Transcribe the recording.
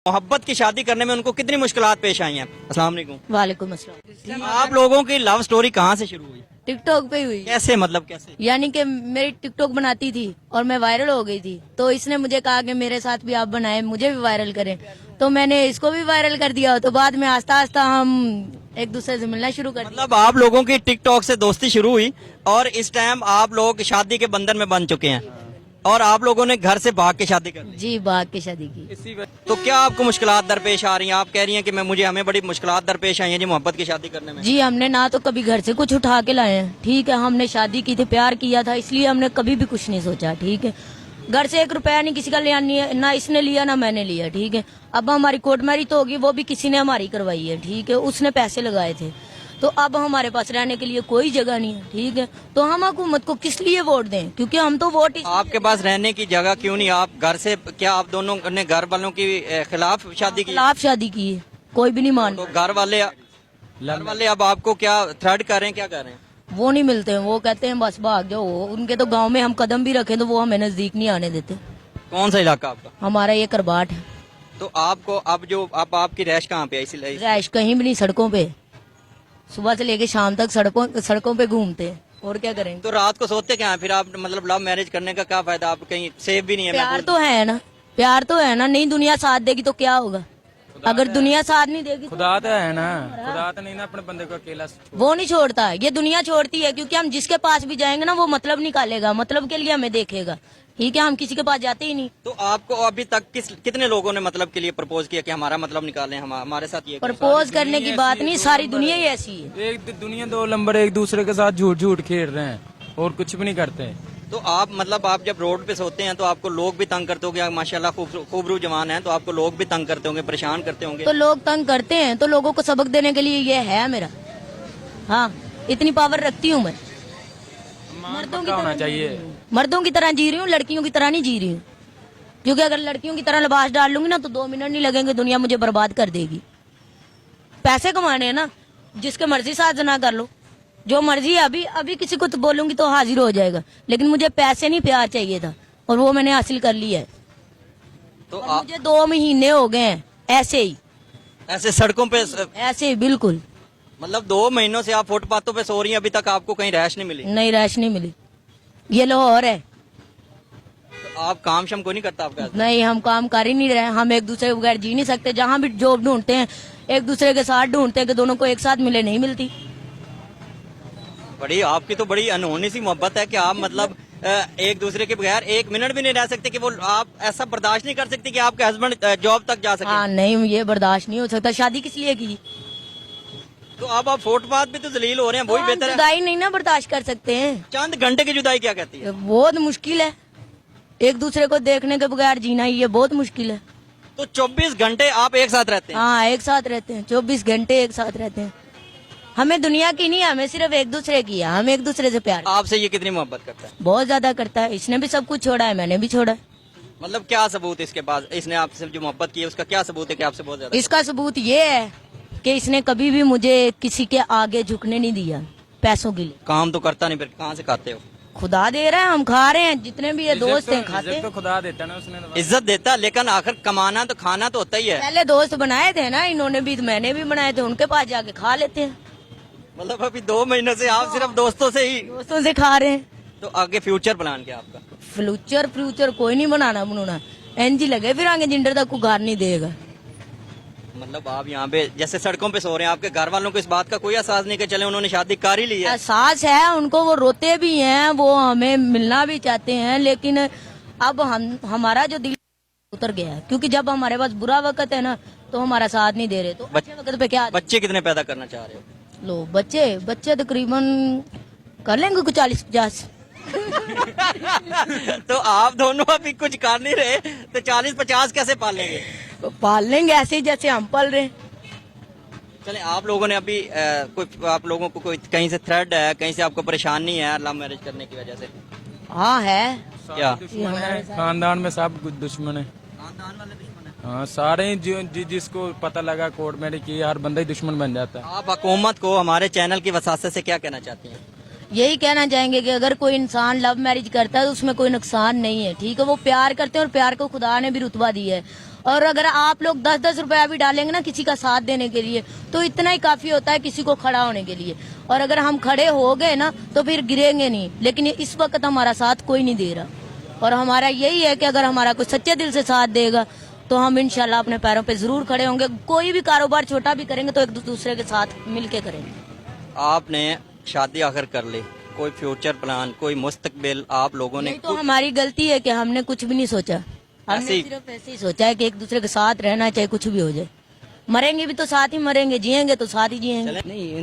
मोहब्बत की शादी करने में उनको कितनी मुश्किलात पेश आई हैं? अस्सलाम वालेकुम। वालेकुम अस्सलाम। आप लोगों की लव स्टोरी कहाँ से शुरू हुई? टिकटॉक पे हुई। कैसे, मतलब कैसे? यानी कि मेरी टिकटॉक बनाती थी और मैं वायरल हो गई थी, तो इसने मुझे कहा कि मेरे साथ भी आप बनाए, मुझे भी वायरल करें, तो मैंने इसको भी वायरल कर दिया। तो बाद में आस्ता आस्ता हम एक दूसरे से मिलना शुरू कर दिया। मतलब आप लोगों की टिकटॉक से दोस्ती शुरू हुई और इस टाइम आप लोग शादी के बंधन में बन चुके हैं और आप लोगों ने घर से भाग के शादी कर ली। जी, भाग के शादी की। तो क्या आपको मुश्किलात दरपेश आ रही हैं? आप कह रही हैं कि हमें बड़ी मुश्किलात दरपेश आई हैं जी मोहब्बत की शादी करने में। जी, हमने ना तो कभी घर से कुछ उठा के लाए हैं, ठीक है, हमने शादी की थी, प्यार किया था, इसलिए हमने कभी भी कुछ नहीं सोचा, ठीक है। घर से 1 रुपया नहीं किसी का लिया, नहीं, ना इसने लिया ना मैंने लिया, ठीक है। अब हमारी कोर्ट मैरिज तो होगी, वो भी किसी ने हमारी करवाई है, ठीक है, उसने पैसे लगाए थे। तो अब हमारे पास रहने के लिए कोई जगह नहीं है, ठीक है, तो हम हुकूमत को किस लिए वोट दें? क्योंकि हम तो वोट आपके पास रहने की जगह क्यों नहीं? आप घर से, क्या आप दोनों ने घर वालों की खिलाफ शादी की? खिलाफ शादी की है, कोई भी नहीं मान। तो घर वाले अब आपको क्या थ्रेट कर रहे हैं, क्या कर रहे हैं? वो नहीं मिलते हैं, वो कहते हैं बस भाग जाओ। उनके तो गांव में हम कदम भी रखें तो वो हमें नजदीक नहीं आने देते। कौन सा इलाका आपका? हमारा ये करबाट है। तो आपको अब आपकी रैश कहाँ पे है? इसलिए रैश कहीं भी नहीं, सड़कों पे, सुबह से लेके शाम तक सड़कों पे घूमते हैं, और क्या करेंगे। तो रात को सोते क्या हैं फिर आप? मतलब लव मैरिज करने का क्या फायदा? आप कहीं सेफ भी नहीं है। प्यार तो है ना, प्यार तो है ना, नहीं दुनिया साथ देगी तो क्या होगा? अगर दुनिया साथ नहीं देगी, खुदा तो है ना, खुदा तो नहीं ना अपने बंदे को अकेला वो नहीं छोड़ता, ये दुनिया छोड़ती है। क्योंकि हम जिसके पास भी जाएंगे ना, वो मतलब निकालेगा, मतलब के लिए हमें देखेगा, ठीक है, हम किसी के पास जाते ही नहीं। तो आपको अभी तक कितने लोगों ने मतलब के लिए प्रपोज किया कि हमारा मतलब निकालें, हमारे साथ ये करें? प्रपोज करने की बात नहीं, सारी दुनिया ही ऐसी है। एक दुनिया 2 नंबर एक दूसरे के साथ झूठ झूठ खेल रहे हैं और कुछ भी नहीं करते। तो आप जब रोड पे सोते हैं तो आपको लोग भी तंग करते होंगे? माशाल्लाह खूबरू जवान है, तो आपको लोग भी तंग करते होंगे, परेशान करते होंगे? तो लोग तंग करते हैं, तो लोगों को सबक देने के लिए ये है मेरा, हाँ, इतनी पावर रखती हूँ मैं। मर्दों की होना चाहिए, मर्दों की तरह जी रही हूँ, लड़कियों की तरह नहीं जी रही हूँ। क्योंकि अगर लड़कियों की तरह लिबास डाल लूंगी ना, तो 2 मिनट नहीं लगेंगे, दुनिया मुझे बर्बाद कर देगी। पैसे कमाने हैं ना, जिसके मर्जी साथ जना कर लो, जो मर्जी है। अभी किसी को तो बोलूंगी तो हाजिर हो जाएगा, लेकिन मुझे पैसे नहीं, प्यार चाहिए था, और वो मैंने हासिल कर लिया है। तो मुझे 2 महीने हो गए हैं ऐसे ही, ऐसे सड़कों पे ऐसे ही बिल्कुल। मतलब 2 महीनों से आप फुटपाथों पे सो रही हैं, अभी तक आपको कहीं रैश नहीं मिली? नहीं, रैश नहीं मिली। ये लाहौर है। तो आप काम शम को नहीं करता आपका? नहीं, हम काम कर ही नहीं रहे, हम एक दूसरे के बगैर जी नहीं सकते। जहाँ भी जॉब ढूंढते हैं, एक दूसरे के साथ ढूंढते हैं कि दोनों को एक साथ मिले, नहीं मिलती। आपकी तो बड़ी अनहोनी सी मोहब्बत है कि आप मतलब एक दूसरे के बगैर 1 मिनट भी नहीं रह सकते, कि वो आप ऐसा बर्दाश्त नहीं कर सकते कि आपके हस्बैंड जॉब तक जा सके? हाँ, नहीं, ये बर्दाश्त नहीं हो सकता। शादी किस लिए की? तो अब आप फुटपाथ पे तो जलील हो रहे हैं, वही बेहतर है। जुदाई नहीं ना बर्दाश्त कर सकते हैं। चंद घंटे की जुदाई क्या कहती है? बहुत मुश्किल है, एक दूसरे को देखने के बगैर जीना, ये बहुत मुश्किल है। तो 24 घंटे आप एक साथ रहते हैं? हाँ, एक साथ रहते हैं, 24 घंटे एक साथ रहते हैं। हमें दुनिया की नहीं, हमें सिर्फ एक दूसरे की है, हम एक दूसरे से प्यार। आपसे ये कितनी मोहब्बत करता है? बहुत ज्यादा करता है, इसने भी सब कुछ छोड़ा है, मैंने भी छोड़ा है। मतलब क्या सबूत है इसके पास? इसने आपसे जो मोहब्बत की है उसका क्या सबूत है कि आपसे बहुत ज्यादा? इसका सबूत ये है कि इसने कभी भी मुझे किसी के आगे झुकने नहीं दिया पैसों के लिए। काम तो करता नहीं, फिर कहाँ से खाते हो? खुदा दे रहा है, हम खा रहे हैं, जितने भी ये दोस्त हैं खाते हैं। तो खुदा देता ना, उसने तो इज्जत देता, लेकिन आखिर कमाना तो खाना तो होता ही है। पहले दोस्त बनाए थे ना इन्होंने भी, मैंने भी बनाए थे, उनके पास जाके खा लेते हैं। मतलब अभी 2 महीनों से आप सिर्फ दोस्तों से ही? दोस्तों से खा रहे हैं। तो आगे फ्यूचर प्लान क्या आपका? फ्यूचर कोई नहीं बनाना एनजी लगे फिर आगे जिंदर तक उगार नहीं देगा। मतलब आप यहाँ पे जैसे सड़कों पे सो रहे हैं, आपके घर वालों को इस बात का कोई एहसास नहीं कि चले उन्होंने शादी कर ही ली है? एहसास है उनको, वो रोते भी हैं, वो हमें मिलना भी चाहते हैं, लेकिन अब हमारा जो दिल उतर गया है। क्योंकि जब हमारे पास बुरा वक्त है ना, तो हमारा साथ नहीं दे रहे, तो अच्छे वक्त पे क्या? बच्चे कितने पैदा करना चाह रहे हो? लो, बच्चे तकरीबन कर लेंगे कुछ 40-50। तो आप दोनों अभी कुछ कर नहीं रहे, तो 40-50 कैसे पालेंगे? तो पाल लेंगे ऐसे ही जैसे हम पाल रहे हैं। चले, आप लोगों ने अभी आप लोगों को कोई कहीं से थ्रेड है, कहीं से आपको परेशानी है लव मैरिज करने की वजह से? हाँ है। क्या? दुश्मन है, खानदान में सब कुछ दुश्मन है। खानदान वाले दुश्मन है? हाँ, सारे जिसको पता लगा कोर्ट मैरिज की, हर बंदा ही दुश्मन बन जाता है। आप हुकूमत को हमारे चैनल की वसात से क्या कहना चाहती हैं? यही कहना चाहेंगे कि अगर कोई इंसान लव मैरिज करता है तो उसमें कोई नुकसान नहीं है, ठीक है। वो प्यार करते हैं और प्यार को खुदा ने भी रुतबा दिया है, और अगर आप लोग 10-10 रुपया भी डालेंगे ना किसी का साथ देने के लिए तो इतना ही काफी होता है किसी को खड़ा होने के लिए। और अगर हम खड़े हो गए ना तो फिर गिरेंगे नहीं, लेकिन इस वक्त हमारा साथ कोई नहीं दे रहा। और हमारा यही है कि अगर हमारा कोई सच्चे दिल से साथ देगा तो हम इंशाल्लाह अपने पैरों पे जरूर खड़े होंगे। कोई भी कारोबार छोटा भी करेंगे तो एक दूसरे के साथ मिलके करेंगे। आपने शादी आखिर कर ली, कोई फ्यूचर प्लान, कोई मुस्तकबिल आप लोगों ने नहीं तो हमारी गलती है कि हमने कुछ भी नहीं सोचा। हमने ऐसे ही- सिर्फ ऐसे ही सोचा है कि एक दूसरे के साथ रहना, चाहे कुछ भी हो जाए। मरेंगे भी तो साथ ही मरेंगे, जिएंगे तो साथ ही जिएंगे। नहीं